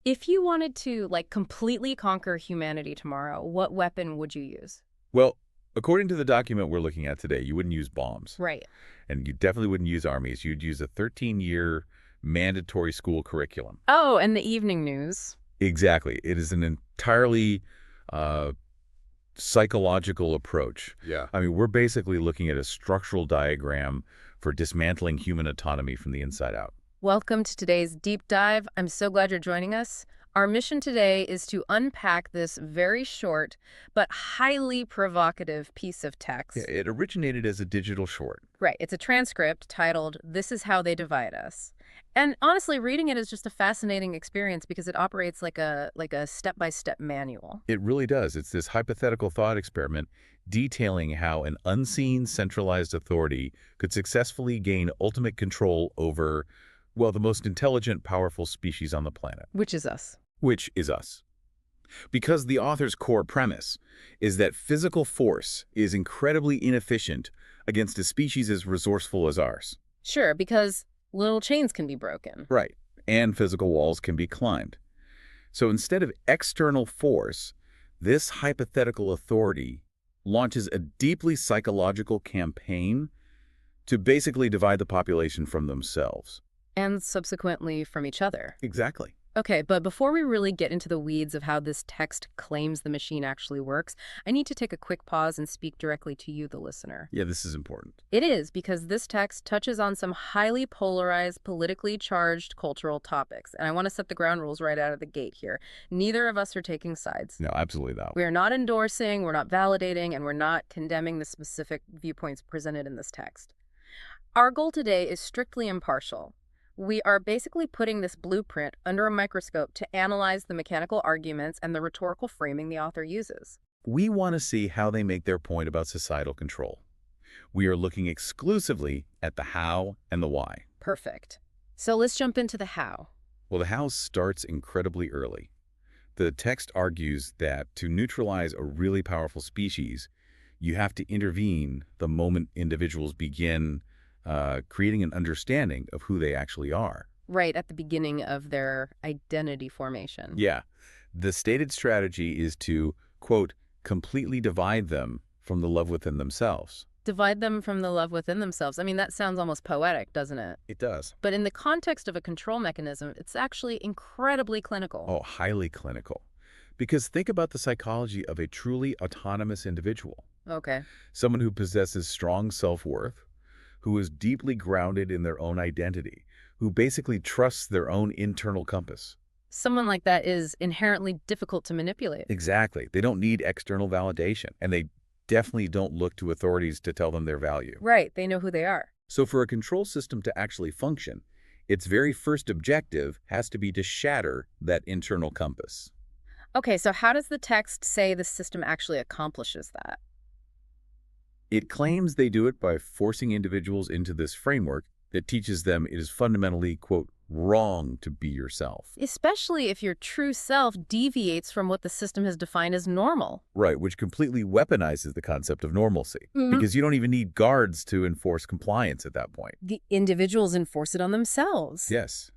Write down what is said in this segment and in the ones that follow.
If you wanted to, like, completely conquer humanity tomorrow, what weapon would you use? Well, according to the document we're looking at today, you wouldn't use bombs. Right. And you definitely wouldn't use armies. You'd use a 13-year mandatory school curriculum. Oh, and the evening news. Exactly. It is an entirely uh, psychological approach. Yeah. I mean, we're basically looking at a structural diagram for dismantling human autonomy from the inside out. Welcome to today's deep dive. I'm so glad you're joining us. Our mission today is to unpack this very short but highly provocative piece of text. Yeah, it originated as a digital short. Right. It's a transcript titled, "This is How They Divide Us." And honestly, reading it is just a fascinating experience because it operates like a step-by-step manual. It really does. It's this hypothetical thought experiment detailing how an unseen centralized authority could successfully gain ultimate control over, well, the most intelligent, powerful species on the planet, Which is us. which is us. Because the author's core premise is that physical force is incredibly inefficient against a species as resourceful as ours. Sure, because little chains can be broken. Right. And physical walls can be climbed. So instead of external force, this hypothetical authority launches a deeply psychological campaign to basically divide the population from themselves. And subsequently from each other. Exactly. Okay, but before we really get into the weeds of how this text claims the machine actually works, I need to take a quick pause and speak directly to you, the listener. Yeah, this is important. It is, because this text touches on some highly polarized, politically charged cultural topics. And I want to set the ground rules right out of the gate here. Neither of us are taking sides. No, absolutely not. We are not endorsing, we're not validating, and we're not condemning the specific viewpoints presented in this text. Our goal today is strictly impartial. We are basically putting this blueprint under a microscope to analyze the mechanical arguments and the rhetorical framing the author uses. We want to see how they make their point about societal control. We are looking exclusively at the how and the why. Perfect. So let's jump into the how. Well, the how starts incredibly early. The text argues that to neutralize a really powerful species, you have to intervene the moment individuals begin creating an understanding of who they actually are. Right at the beginning of their identity formation. Yeah. The stated strategy is to, quote, completely divide them from the love within themselves. Divide them from the love within themselves. I mean, that sounds almost poetic, doesn't it? It does. But in the context of a control mechanism, it's actually incredibly clinical. Oh, highly clinical. Because think about the psychology of a truly autonomous individual. Okay. Someone who possesses strong self-worth, who is deeply grounded in their own identity, who basically trusts their own internal compass. Someone like that is inherently difficult to manipulate. Exactly. They don't need external validation, and they definitely don't look to authorities to tell them their value. Right, they know who they are. So for a control system to actually function, its very first objective has to be to shatter that internal compass. Okay, so how does the text say the system actually accomplishes that? It claims they do it by forcing individuals into this framework that teaches them it is fundamentally, quote, wrong to be yourself. Especially if your true self deviates from what the system has defined as normal. Right, which completely weaponizes the concept of normalcy, Mhm. because you don't even need guards to enforce compliance at that point. The individuals enforce it on themselves. Yes,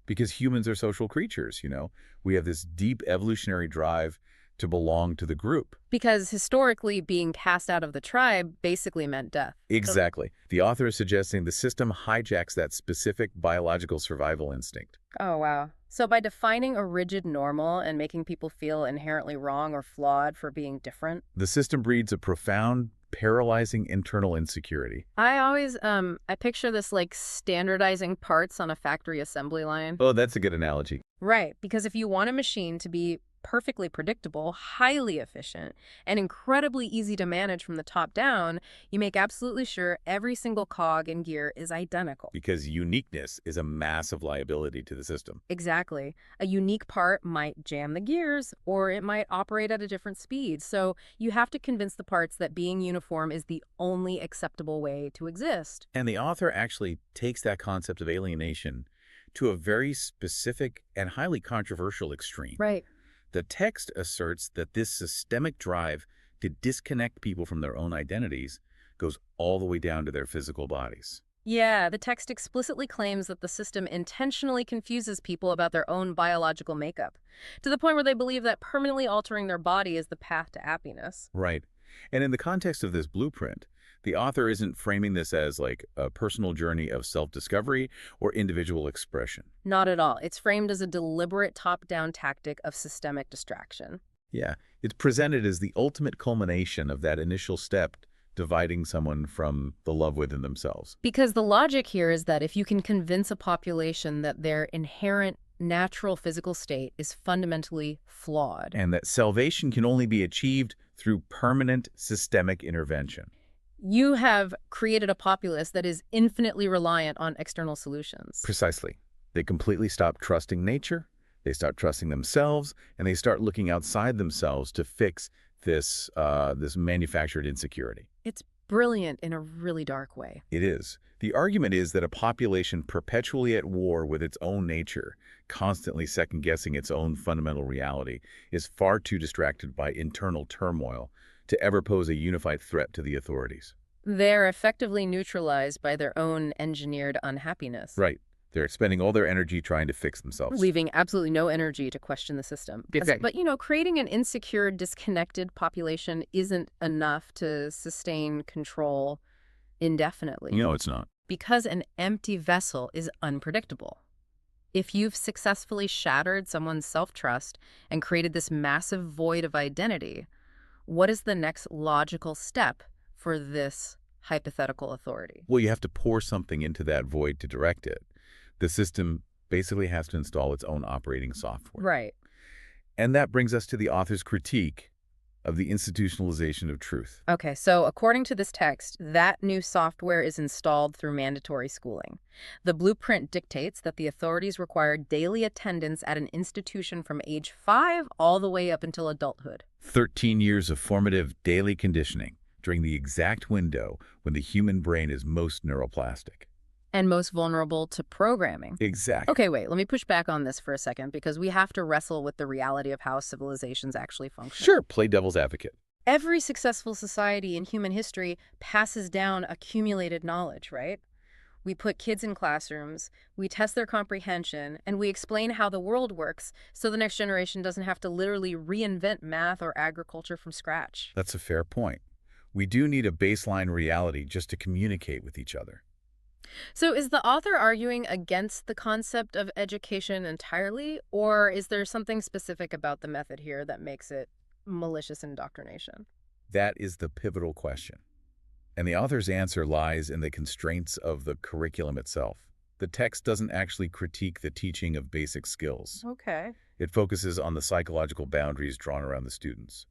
because humans are social creatures, you know. We have this deep evolutionary drive to belong to the group. Because historically, being cast out of the tribe basically meant death. Exactly. The author is suggesting the system hijacks that specific biological survival instinct. Oh, wow. So by defining a rigid normal and making people feel inherently wrong or flawed for being different, The system breeds a profound, paralyzing internal insecurity. I picture this like standardizing parts on a factory assembly line. Oh, that's a good analogy. Right, because if you want a machine to be perfectly predictable, highly efficient, and incredibly easy to manage from the top down, you make absolutely sure every single cog and gear is identical. Because uniqueness is a massive liability to the system. Exactly. A unique part might jam the gears, or it might operate at a different speed. So you have to convince the parts that being uniform is the only acceptable way to exist. And the author actually takes that concept of alienation to a very specific and highly controversial extreme. Right. The text asserts that this systemic drive to disconnect people from their own identities goes all the way down to their physical bodies. Yeah, the text explicitly claims that the system intentionally confuses people about their own biological makeup, to the point where they believe that permanently altering their body is the path to happiness. Right. And in the context of this blueprint, the author isn't framing this as like a personal journey of self-discovery or individual expression. Not at all. It's framed as a deliberate top-down tactic of systemic distraction. Yeah, it's presented as the ultimate culmination of that initial step dividing someone from the love within themselves. Because the logic here is that if you can convince a population that their inherent natural physical state is fundamentally flawed, And that salvation can only be achieved through permanent systemic intervention. you have created a populace that is infinitely reliant on external solutions. Precisely. They completely stop trusting nature, they start trusting themselves, and they start looking outside themselves to fix this manufactured insecurity. It's brilliant in a really dark way. It is. The argument is that a population perpetually at war with its own nature, constantly second-guessing its own fundamental reality, is far too distracted by internal turmoil to ever pose a unified threat to the authorities. They're effectively neutralized by their own engineered unhappiness, Right. They're expending all their energy trying to fix themselves. leaving absolutely no energy to question the system. Exactly. But, creating an insecure, disconnected population isn't enough to sustain control indefinitely, It's not. because an empty vessel is unpredictable. If you've successfully shattered someone's self-trust and created this massive void of identity, what is the next logical step for this hypothetical authority? Well, you have to pour something into that void to direct it. The system basically has to install its own operating software. Right. And that brings us to the author's critique of the institutionalization of truth. Okay, so according to this text, that new software is installed through mandatory schooling. The blueprint dictates that the authorities require daily attendance at an institution from age 5 all the way up until adulthood. 13 years of formative daily conditioning during the exact window when the human brain is most neuroplastic. And most vulnerable to programming. Exactly. Okay, wait, let me push back on this for a second because we have to wrestle with the reality of how civilizations actually function. Sure, play devil's advocate. Every successful society in human history passes down accumulated knowledge, right? We put kids in classrooms, we test their comprehension, and we explain how the world works so the next generation doesn't have to literally reinvent math or agriculture from scratch. That's a fair point. We do need a baseline reality just to communicate with each other. So is the author arguing against the concept of education entirely, or is there something specific about the method here that makes it malicious indoctrination? That is the pivotal question. And the author's answer lies in the constraints of the curriculum itself. The text doesn't actually critique the teaching of basic skills. Okay. It focuses on the psychological boundaries drawn around the students.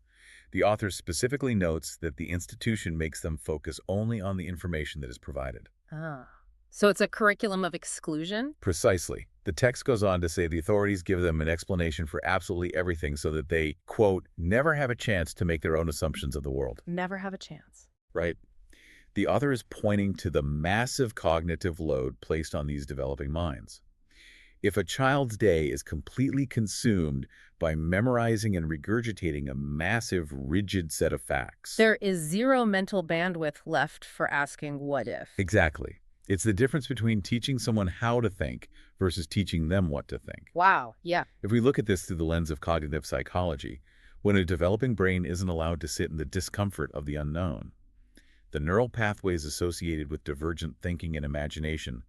The author specifically notes that the institution makes them focus only on the information that is provided. Ah. So it's a curriculum of exclusion? Precisely. The text goes on to say the authorities give them an explanation for absolutely everything so that they, quote, never have a chance to make their own assumptions of the world. Never have a chance. Right? The author is pointing to the massive cognitive load placed on these developing minds. If a child's day is completely consumed by memorizing and regurgitating a massive, rigid set of facts. There is zero mental bandwidth left for asking what if. Exactly. It's the difference between teaching someone how to think versus teaching them what to think. Wow, yeah. If we look at this through the lens of cognitive psychology, when a developing brain isn't allowed to sit in the discomfort of the unknown, the neural pathways associated with divergent thinking and imagination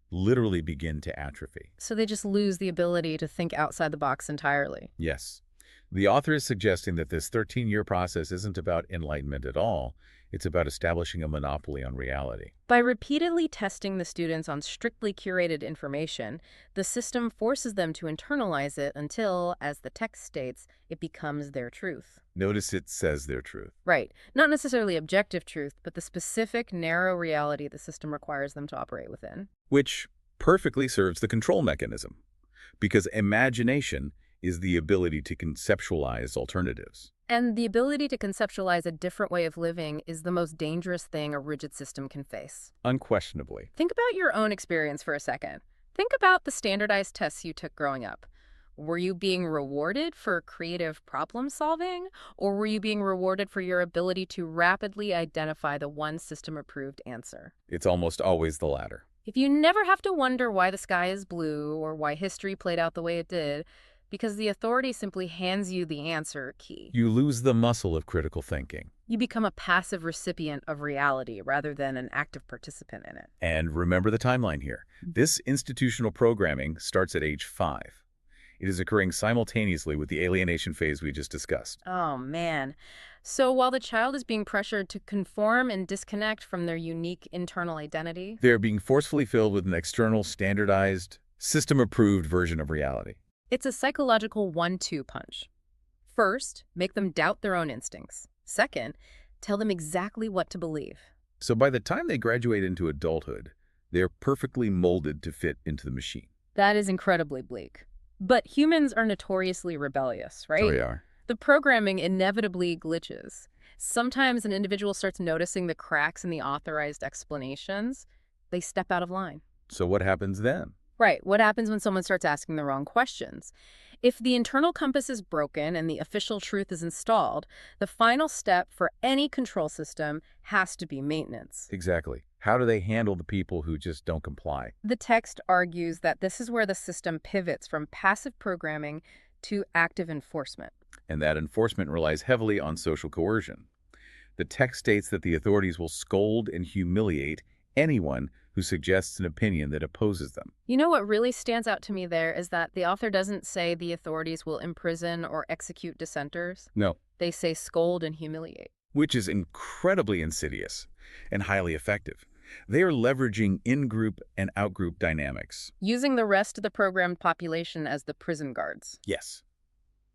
literally begin to atrophy. So they just lose the ability to think outside the box entirely. Yes. The author is suggesting that this 13-year process isn't about enlightenment at all. It's about establishing a monopoly on reality. By repeatedly testing the students on strictly curated information, the system forces them to internalize it until, as the text states, it becomes their truth. Notice it says their truth. Right. Not necessarily objective truth, but the specific, narrow reality the system requires them to operate within. Which perfectly serves the control mechanism. Because imagination is the ability to conceptualize alternatives. And the ability to conceptualize a different way of living is the most dangerous thing a rigid system can face. Unquestionably. Think about your own experience for a second. Think about the standardized tests you took growing up. Were you being rewarded for creative problem solving, or were you being rewarded for your ability to rapidly identify the one system approved answer? It's almost always the latter. If you never have to wonder why the sky is blue or why history played out the way it did, because the authority simply hands you the answer key. You lose the muscle of critical thinking. You become a passive recipient of reality rather than an active participant in it. And remember the timeline here. This institutional programming starts at age 5. It is occurring simultaneously with the alienation phase we just discussed. Oh, man. So while the child is being pressured to conform and disconnect from their unique internal identity, They're being forcefully filled with an external, standardized, system-approved version of reality. it's a psychological 1-2 punch. First, make them doubt their own instincts. Second, tell them exactly what to believe. So by the time they graduate into adulthood, they're perfectly molded to fit into the machine. That is incredibly bleak. But humans are notoriously rebellious, right? So they are. The programming inevitably glitches. Sometimes an individual starts noticing the cracks in the authorized explanations. They step out of line. So what happens then? Right. What happens when someone starts asking the wrong questions? If the internal compass is broken and the official truth is installed, the final step for any control system has to be maintenance. Exactly. How do they handle the people who just don't comply? The text argues that this is where the system pivots from passive programming to active enforcement. And that enforcement relies heavily on social coercion. The text states that the authorities will scold and humiliate anyone who suggests an opinion that opposes them. You know what really stands out to me there is that the author doesn't say the authorities will imprison or execute dissenters. No. They say scold and humiliate. Which is incredibly insidious and highly effective. They are leveraging in-group and out-group dynamics. Using the rest of the programmed population as the prison guards. Yes.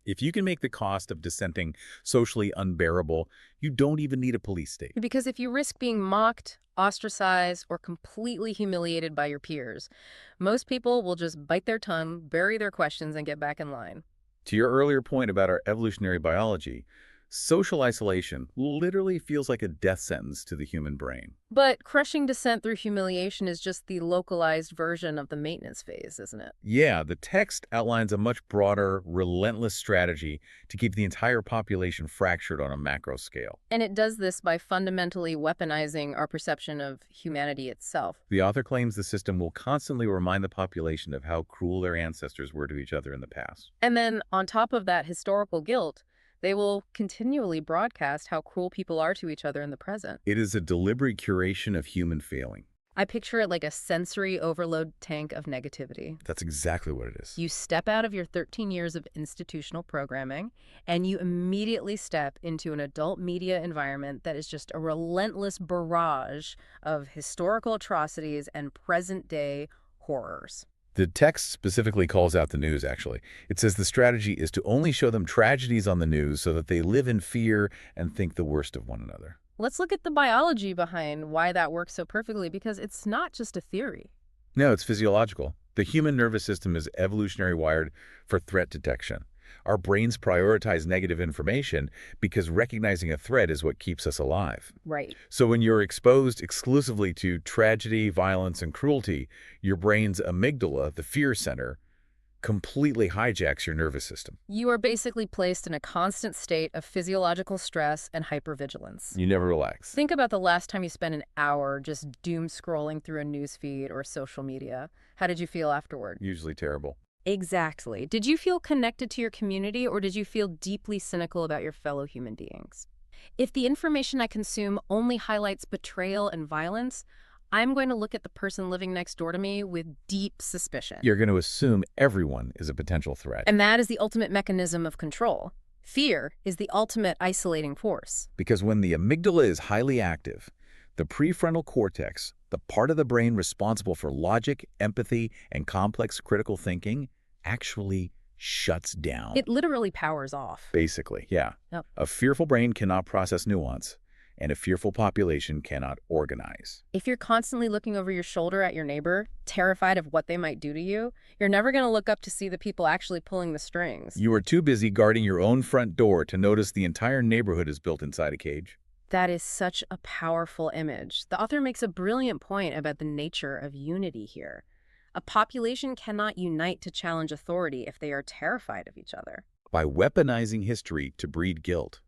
If you can make the cost of dissenting socially unbearable, you don't even need a police state. Because if you risk being mocked, ostracized, or completely humiliated by your peers, most people will just bite their tongue, bury their questions, and get back in line. To your earlier point about our evolutionary biology, social isolation literally feels like a death sentence to the human brain. But crushing dissent through humiliation is just the localized version of the maintenance phase, isn't it? Yeah, the text outlines a much broader, relentless strategy to keep the entire population fractured on a macro scale. And it does this by fundamentally weaponizing our perception of humanity itself. The author claims the system will constantly remind the population of how cruel their ancestors were to each other in the past. And then, on top of that historical guilt, they will continually broadcast how cruel people are to each other in the present. It is a deliberate curation of human failing. I picture it like a sensory overload tank of negativity. That's exactly what it is. You step out of your 13 years of institutional programming, and you immediately step into an adult media environment that is just a relentless barrage of historical atrocities and present-day horrors. The text specifically calls out the news, actually. It says the strategy is to only show them tragedies on the news so that they live in fear and think the worst of one another. Let's look at the biology behind why that works so perfectly, because it's not just a theory. No, it's physiological. The human nervous system is evolutionary wired for threat detection. Our brains prioritize negative information because recognizing a threat is what keeps us alive. Right. So when you're exposed exclusively to tragedy, violence, and cruelty, your brain's amygdala, the fear center, completely hijacks your nervous system. You are basically placed in a constant state of physiological stress and hypervigilance. You never relax. Think about the last time you spent an hour just doom scrolling through a news feed or social media. How did you feel afterward? Usually terrible. Exactly. Did you feel connected to your community, or did you feel deeply cynical about your fellow human beings? If the information I consume only highlights betrayal and violence, I'm going to look at the person living next door to me with deep suspicion. You're going to assume everyone is a potential threat. And that is the ultimate mechanism of control. Fear is the ultimate isolating force. Because when the amygdala is highly active, the prefrontal cortex, the part of the brain responsible for logic, empathy, and complex critical thinking, actually shuts down. It literally powers off. Basically, yeah. Yep. A fearful brain cannot process nuance, and a fearful population cannot organize. If you're constantly looking over your shoulder at your neighbor, terrified of what they might do to you, you're never going to look up to see the people actually pulling the strings. You are too busy guarding your own front door to notice the entire neighborhood is built inside a cage. That is such a powerful image. The author makes a brilliant point about the nature of unity here. A population cannot unite to challenge authority if they are terrified of each other. By weaponizing history to breed guilt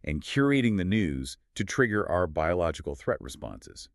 and curating the news to trigger our biological threat responses,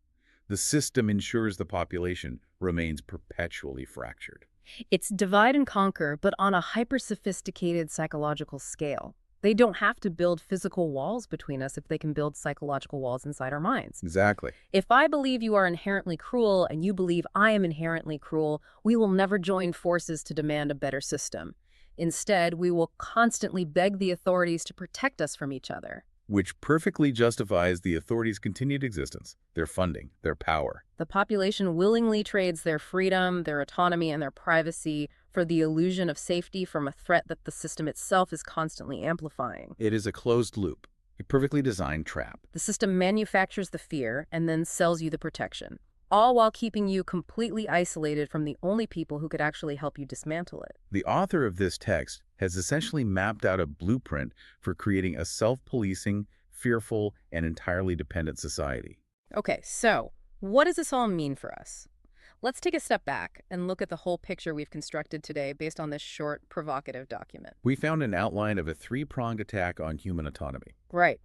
the system ensures the population remains perpetually fractured. It's divide and conquer, but on a hyper-sophisticated psychological scale. They don't have to build physical walls between us if they can build psychological walls inside our minds. Exactly. If I believe you are inherently cruel and you believe I am inherently cruel, we will never join forces to demand a better system. Instead, we will constantly beg the authorities to protect us from each other. Which perfectly justifies the authorities' continued existence, their funding, their power. The population willingly trades their freedom, their autonomy, and their privacy for the illusion of safety from a threat that the system itself is constantly amplifying. It is a closed loop, a perfectly designed trap. The system manufactures the fear and then sells you the protection, all while keeping you completely isolated from the only people who could actually help you dismantle it. The author of this text has essentially mapped out a blueprint for creating a self-policing, fearful, and entirely dependent society. Okay, so what does this all mean for us? Let's take a step back and look at the whole picture we've constructed today based on this short, provocative document. We found an outline of a three-pronged attack on human autonomy. Right.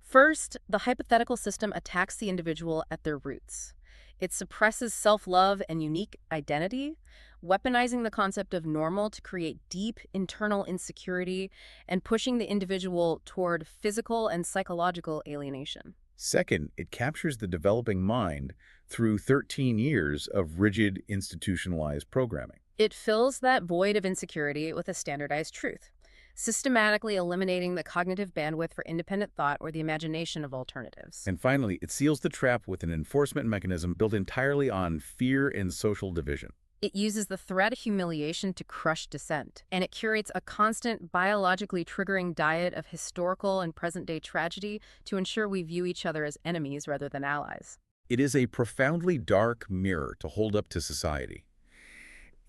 First, the hypothetical system attacks the individual at their roots. It suppresses self-love and unique identity, weaponizing the concept of normal to create deep internal insecurity and pushing the individual toward physical and psychological alienation. Second, it captures the developing mind through 13 years of rigid, institutionalized programming. It fills that void of insecurity with a standardized truth, systematically eliminating the cognitive bandwidth for independent thought or the imagination of alternatives. And finally, it seals the trap with an enforcement mechanism built entirely on fear and social division. It uses the threat of humiliation to crush dissent, and it curates a constant biologically triggering diet of historical and present-day tragedy to ensure we view each other as enemies rather than allies. It is a profoundly dark mirror to hold up to society.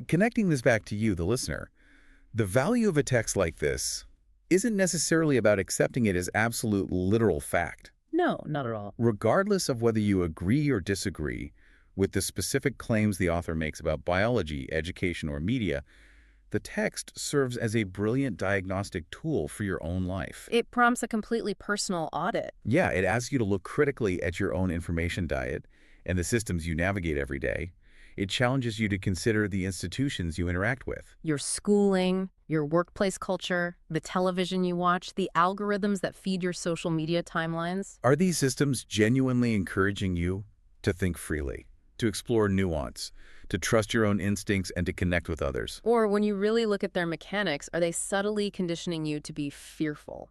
Connecting this back to you, the listener, the value of a text like this isn't necessarily about accepting it as absolute literal fact. No, not at all. Regardless of whether you agree or disagree with the specific claims the author makes about biology, education, or media, the text serves as a brilliant diagnostic tool for your own life. It prompts a completely personal audit. Yeah, it asks you to look critically at your own information diet and the systems you navigate every day. It challenges you to consider the institutions you interact with. Your schooling, your workplace culture, the television you watch, the algorithms that feed your social media timelines. Are these systems genuinely encouraging you to think freely, to explore nuance, to trust your own instincts, and to connect with others? Or when you really look at their mechanics, are they subtly conditioning you to be fearful,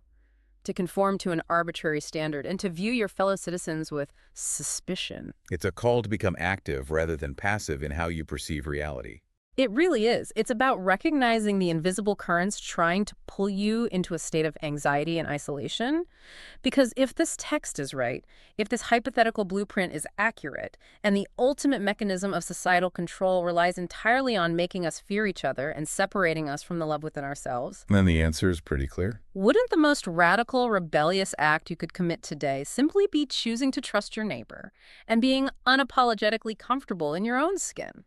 to conform to an arbitrary standard, and to view your fellow citizens with suspicion? It's a call to become active rather than passive in how you perceive reality. It really is. It's about recognizing the invisible currents trying to pull you into a state of anxiety and isolation. Because if this text is right, if this hypothetical blueprint is accurate, and the ultimate mechanism of societal control relies entirely on making us fear each other and separating us from the love within ourselves, Then the answer is pretty clear. wouldn't the most radical, rebellious act you could commit today simply be choosing to trust your neighbor and being unapologetically comfortable in your own skin?